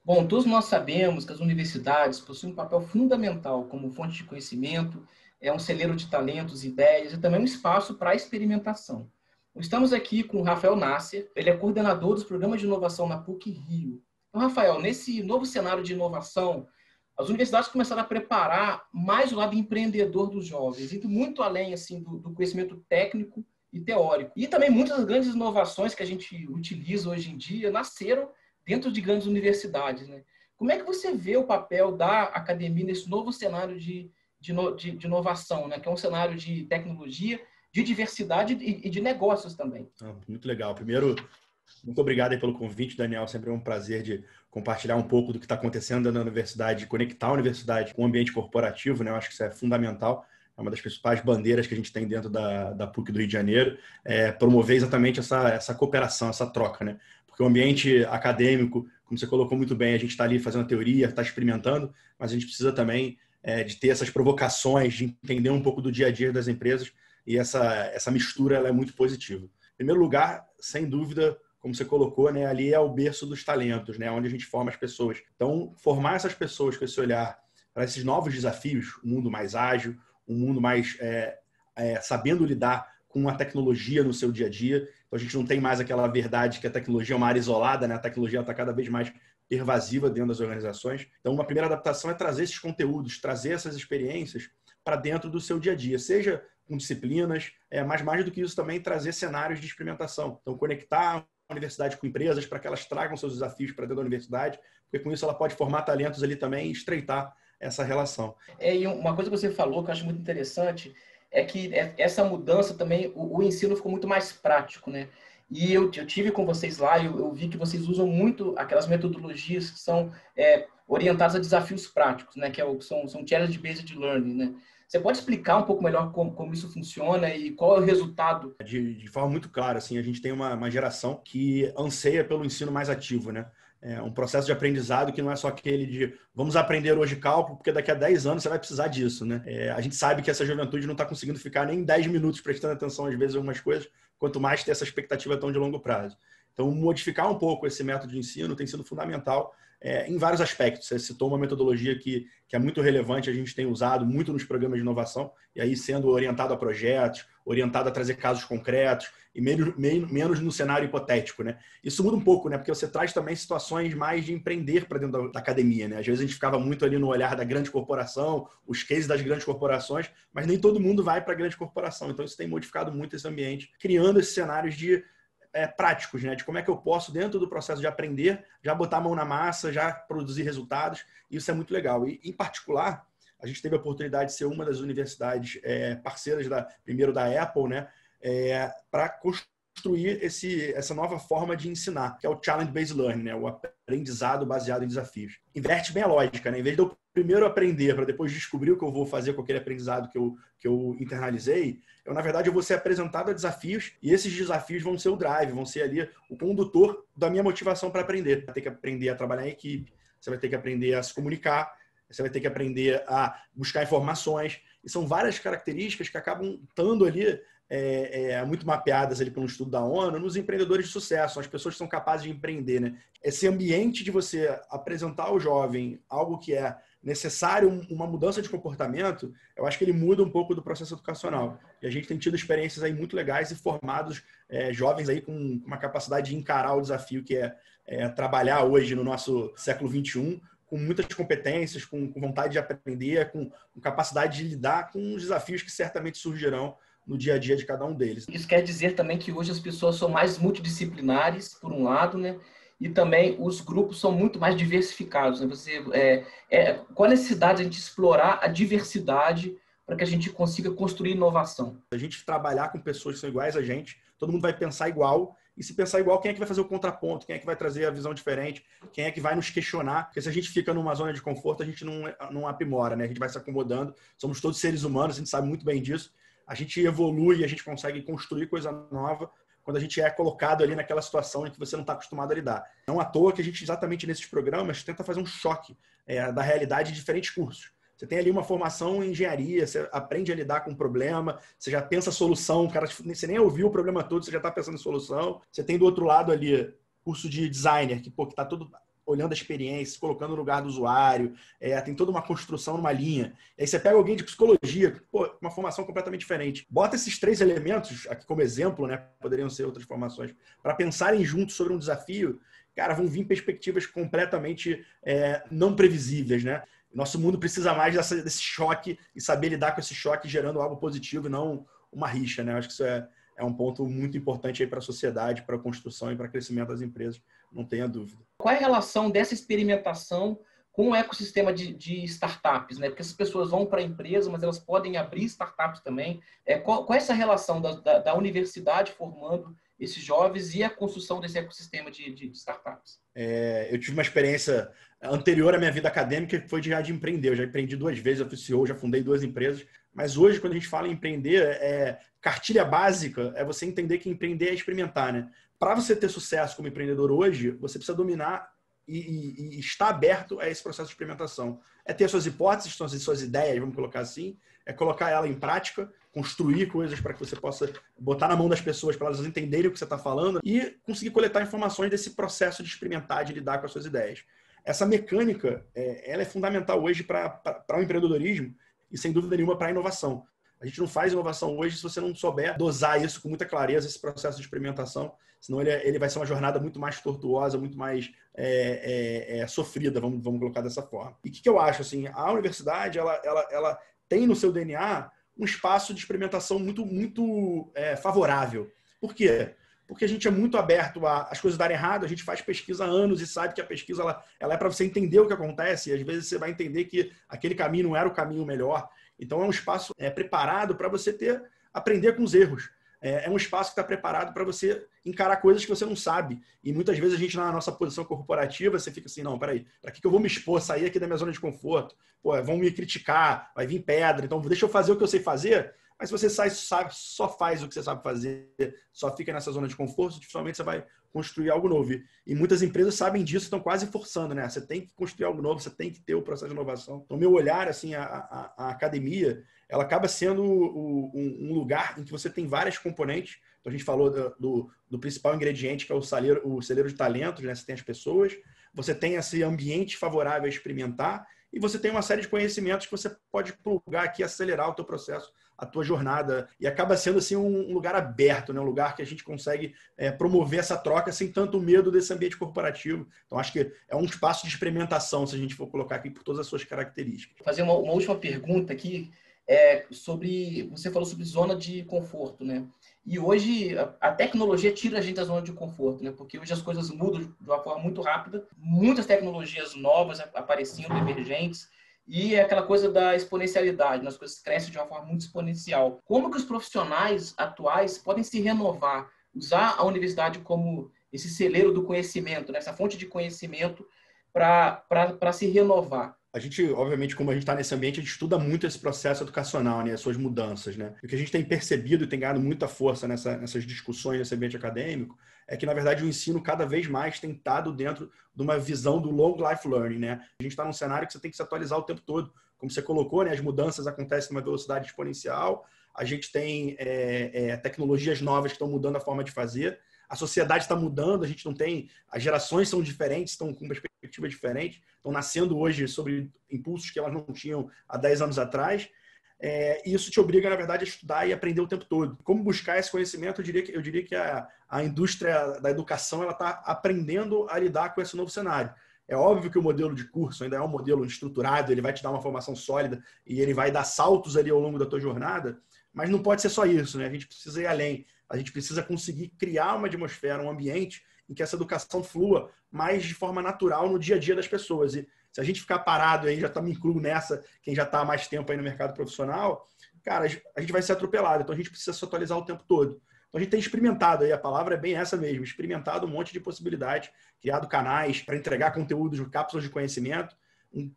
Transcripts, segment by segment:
Bom, todos nós sabemos que as universidades possuem um papel fundamental como fonte de conhecimento, é um celeiro de talentos, ideias e também um espaço para a experimentação. Estamos aqui com o Rafael Nasser, ele é coordenador dos programas de inovação na PUC-Rio. Então, Rafael, nesse novo cenário de inovação, as universidades começaram a preparar mais o lado empreendedor dos jovens, indo muito além assim, do conhecimento técnico e teórico. E também muitas das grandes inovações que a gente utiliza hoje em dia nasceram dentro de grandes universidades, né? Como é que você vê o papel da academia nesse novo cenário de inovação, né? Que é um cenário de tecnologia, de diversidade e de negócios também? Muito legal. Primeiro, muito obrigado aí pelo convite, Daniel. Sempre é um prazer de compartilhar um pouco do que está acontecendo na universidade, de conectar a universidade com o ambiente corporativo, né? Eu acho que isso é fundamental. É uma das principais bandeiras que a gente tem dentro da PUC do Rio de Janeiro, promover exatamente essa cooperação, essa troca, né? Porque o ambiente acadêmico, como você colocou muito bem, a gente está ali fazendo a teoria, está experimentando, mas a gente precisa também de ter essas provocações, de entender um pouco do dia a dia das empresas, e essa mistura ela é muito positiva. Em primeiro lugar, sem dúvida, como você colocou, né, ali é o berço dos talentos, né, onde a gente forma as pessoas. Então, formar essas pessoas com esse olhar para esses novos desafios, um mundo mais ágil, um mundo mais sabendo lidar com a tecnologia no seu dia a dia. Então, a gente não tem mais aquela verdade que a tecnologia é uma área isolada, né? A tecnologia está cada vez mais pervasiva dentro das organizações. Então, uma primeira adaptação é trazer esses conteúdos, trazer essas experiências para dentro do seu dia a dia, seja com disciplinas, mas mais do que isso também trazer cenários de experimentação. Então, conectar a universidade com empresas para que elas tragam seus desafios para dentro da universidade, porque com isso ela pode formar talentos ali também e estreitar essa relação. E uma coisa que você falou que eu acho muito interessante é que essa mudança também, o ensino ficou muito mais prático, né? E eu tive com vocês lá, eu vi que vocês usam muito aquelas metodologias que são orientadas a desafios práticos, né? São challenge-based learning, né? Você pode explicar um pouco melhor como isso funciona e qual é o resultado? De forma muito clara, assim, a gente tem uma geração que anseia pelo ensino mais ativo, né? É um processo de aprendizado que não é só aquele de vamos aprender hoje cálculo, porque daqui a 10 anos você vai precisar disso, né? A gente sabe que essa juventude não está conseguindo ficar nem 10 minutos prestando atenção, às vezes, em algumas coisas, quanto mais ter essa expectativa tão de longo prazo. Então, modificar um pouco esse método de ensino tem sido fundamental em vários aspectos. Você citou uma metodologia que é muito relevante, a gente tem usado muito nos programas de inovação, e aí sendo orientado a projetos, orientado a trazer casos concretos, e menos no cenário hipotético, né? Isso muda um pouco, né? Porque você traz também situações mais de empreender para dentro da academia, né? Às vezes a gente ficava muito ali no olhar da grande corporação, os cases das grandes corporações, mas nem todo mundo vai para a grande corporação. Então isso tem modificado muito esse ambiente, criando esses cenários de práticos, né? De como é que eu posso, dentro do processo de aprender, já botar a mão na massa, já produzir resultados. Isso é muito legal. E, em particular, a gente teve a oportunidade de ser uma das universidades parceiras, primeiro da Apple, né? Para construir essa nova forma de ensinar, que é o Challenge-Based Learning, né? O aprendizado baseado em desafios. Inverte bem a lógica, né? Em vez de eu primeiro aprender para depois descobrir o que eu vou fazer com aquele aprendizado que eu internalizei, na verdade, eu vou ser apresentado a desafios e esses desafios vão ser o drive, vão ser ali o condutor da minha motivação para aprender. Você vai ter que aprender a trabalhar em equipe, você vai ter que aprender a se comunicar, você vai ter que aprender a buscar informações. E são várias características que acabam estando ali muito mapeadas ali pelo estudo da ONU nos empreendedores de sucesso, as pessoas que são capazes de empreender, né? Esse ambiente de você apresentar ao jovem algo que é necessário, uma mudança de comportamento, eu acho que ele muda um pouco do processo educacional. E a gente tem tido experiências aí muito legais e formados jovens aí com uma capacidade de encarar o desafio que é trabalhar hoje no nosso século XXI, com muitas competências, com vontade de aprender, com capacidade de lidar com os desafios que certamente surgirão no dia a dia de cada um deles. Isso quer dizer também que hoje as pessoas são mais multidisciplinares, por um lado, né? E também os grupos são muito mais diversificados, né? Qual a necessidade de a gente explorar a diversidade para que a gente consiga construir inovação? A gente trabalhar com pessoas que são iguais a gente, todo mundo vai pensar igual, e se pensar igual, quem é que vai fazer o contraponto? Quem é que vai trazer a visão diferente? Quem é que vai nos questionar? Porque se a gente fica numa zona de conforto, a gente não aprimora, né? A gente vai se acomodando. Somos todos seres humanos, a gente sabe muito bem disso. A gente evolui, a gente consegue construir coisa nova quando a gente é colocado ali naquela situação em que você não está acostumado a lidar. Não à toa que a gente, exatamente nesses programas, tenta fazer um choque da realidade de diferentes cursos. Você tem ali uma formação em engenharia, você aprende a lidar com o problema, você já pensa a solução, cara, você nem ouviu o problema todo, você já está pensando em solução. Você tem do outro lado ali curso de designer, que está todo olhando a experiência, se colocando no lugar do usuário, tem toda uma construção numa linha. E aí você pega alguém de psicologia, pô, uma formação completamente diferente. Bota esses 3 elementos aqui como exemplo, né? Poderiam ser outras formações, para pensarem juntos sobre um desafio, cara, vão vir perspectivas completamente não previsíveis, né? Nosso mundo precisa mais desse choque e saber lidar com esse choque gerando algo positivo e não uma rixa, né? Acho que isso é um ponto muito importante aí para a sociedade, para a construção e para o crescimento das empresas, não tenha dúvida. Qual é a relação dessa experimentação com o ecossistema de startups, né? Porque essas pessoas vão para a empresa, mas elas podem abrir startups também. Qual é essa relação da universidade formando esses jovens e a construção desse ecossistema de startups? Eu tive uma experiência anterior à minha vida acadêmica que foi de empreender. Eu já empreendi 2 vezes, eu fui CEO, já fundei 2 empresas. Mas hoje, quando a gente fala em empreender, cartilha básica é você entender que empreender é experimentar, né? Para você ter sucesso como empreendedor hoje, você precisa dominar e estar aberto a esse processo de experimentação. É ter suas hipóteses, suas ideias, vamos colocar assim, é colocar ela em prática, construir coisas para que você possa botar na mão das pessoas para elas entenderem o que você está falando e conseguir coletar informações desse processo de experimentar, de lidar com as suas ideias. Essa mecânica, ela é fundamental hoje para o empreendedorismo e, sem dúvida nenhuma, para a inovação. A gente não faz inovação hoje se você não souber dosar isso com muita clareza, esse processo de experimentação, senão ele vai ser uma jornada muito mais tortuosa, muito mais sofrida, vamos colocar dessa forma. E o que eu acho? Assim, a universidade ela tem no seu DNA um espaço de experimentação muito favorável. Por quê? Porque a gente é muito aberto às coisas darem errado, a gente faz pesquisa há anos e sabe que a pesquisa ela é para você entender o que acontece, e às vezes você vai entender que aquele caminho não era o caminho melhor. Então, é um espaço preparado para você aprender com os erros. É um espaço que está preparado para você encarar coisas que você não sabe. E muitas vezes a gente, na nossa posição corporativa, você fica assim, não, peraí, para que eu vou me expor, sair aqui da minha zona de conforto? Pô, vão me criticar, vai vir pedra, então deixa eu fazer o que eu sei fazer. Mas se você só faz o que você sabe fazer, só fica nessa zona de conforto, dificilmente você vai construir algo novo. E muitas empresas sabem disso, estão quase forçando, né? Você tem que construir algo novo, você tem que ter o processo de inovação. Então, meu olhar, assim, a academia, ela acaba sendo um lugar em que você tem várias componentes. Então, a gente falou do principal ingrediente, que é o celeiro de talentos, né? Você tem as pessoas, você tem esse ambiente favorável a experimentar, e você tem uma série de conhecimentos que você pode plugar aqui e acelerar o teu processo, a tua jornada. E acaba sendo assim um lugar aberto, né? Um lugar que a gente consegue promover essa troca sem tanto medo desse ambiente corporativo. Então, acho que é um espaço de experimentação, se a gente for colocar aqui por todas as suas características. Vou fazer uma última pergunta aqui, você falou sobre zona de conforto, né? E hoje a tecnologia tira a gente da zona de conforto, né? Porque hoje as coisas mudam de uma forma muito rápida, muitas tecnologias novas aparecendo, emergentes, e é aquela coisa da exponencialidade, né? As coisas crescem de uma forma muito exponencial. Como que os profissionais atuais podem se renovar, usar a universidade como esse celeiro do conhecimento, né? Essa fonte de conhecimento para se renovar? A gente, obviamente, como a gente está nesse ambiente, a gente estuda muito esse processo educacional, né, as suas mudanças, né? O que a gente tem percebido e tem ganhado muita força nessas discussões, nesse ambiente acadêmico, é que, na verdade, o ensino cada vez mais tem estado dentro de uma visão do long life learning, né? A gente está num cenário que você tem que se atualizar o tempo todo. Como você colocou, né, as mudanças acontecem numa velocidade exponencial, a gente tem tecnologias novas que estão mudando a forma de fazer, a sociedade está mudando, a gente não tem... As gerações são diferentes, estão com perspectiva diferente, estão nascendo hoje sobre impulsos que elas não tinham há 10 anos atrás. E isso te obriga, na verdade, a estudar e aprender o tempo todo. Como buscar esse conhecimento? Eu diria que a indústria da educação está aprendendo a lidar com esse novo cenário. É óbvio que o modelo de curso ainda é um modelo estruturado, ele vai te dar uma formação sólida e ele vai dar saltos ali ao longo da tua jornada, mas não pode ser só isso, né? A gente precisa ir além. A gente precisa conseguir criar uma atmosfera, um ambiente em que essa educação flua mais de forma natural no dia a dia das pessoas. E se a gente ficar parado aí, já me incluo nessa, quem já está há mais tempo aí no mercado profissional, cara, a gente vai ser atropelado. Então a gente precisa se atualizar o tempo todo. Então a gente tem experimentado aí, a palavra é bem essa mesmo, experimentado um monte de possibilidades, criado canais para entregar conteúdos, cápsulas de conhecimento,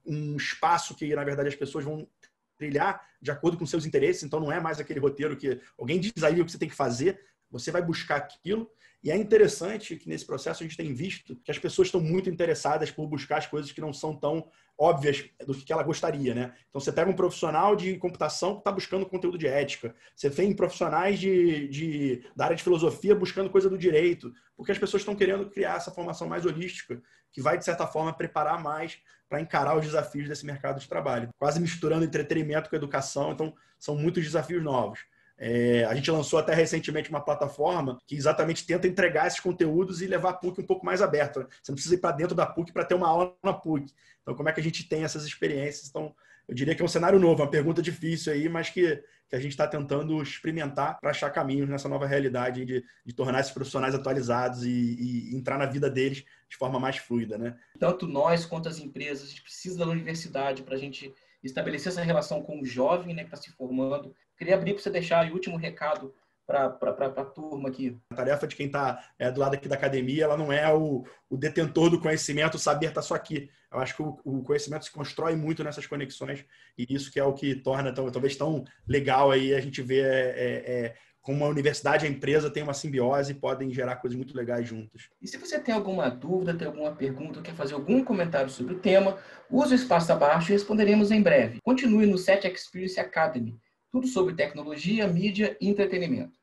um espaço que, na verdade, as pessoas vão trilhar de acordo com seus interesses, então não é mais aquele roteiro que alguém diz aí o que você tem que fazer, você vai buscar aquilo. E é interessante que nesse processo a gente tem visto que as pessoas estão muito interessadas por buscar as coisas que não são tão óbvias do que ela gostaria, né? Então, você pega um profissional de computação que está buscando conteúdo de ética. Você tem profissionais da área de filosofia buscando coisa do direito, porque as pessoas estão querendo criar essa formação mais holística, que vai, de certa forma, preparar mais para encarar os desafios desse mercado de trabalho. Quase misturando entretenimento com educação, então são muitos desafios novos. A gente lançou até recentemente uma plataforma que exatamente tenta entregar esses conteúdos e levar a PUC um pouco mais aberta. Você não precisa ir para dentro da PUC para ter uma aula na PUC. Então, como é que a gente tem essas experiências? Então, eu diria que é um cenário novo, uma pergunta difícil aí, mas que a gente está tentando experimentar para achar caminhos nessa nova realidade de tornar esses profissionais atualizados e entrar na vida deles de forma mais fluida, né? Tanto nós quanto as empresas, a gente precisa da universidade para a gente estabelecer essa relação com o jovem, né, que está se formando. Queria abrir para você deixar o último recado para a turma aqui. A tarefa de quem está do lado aqui da academia, ela não é o detentor do conhecimento, o saber está só aqui. Eu acho que o conhecimento se constrói muito nessas conexões e isso que é o que torna talvez tão legal aí a gente ver como a universidade e a empresa têm uma simbiose e podem gerar coisas muito legais juntas. E se você tem alguma dúvida, tem alguma pergunta, quer fazer algum comentário sobre o tema, use o espaço abaixo e responderemos em breve. Continue no SET Experience Academy. Tudo sobre tecnologia, mídia e entretenimento.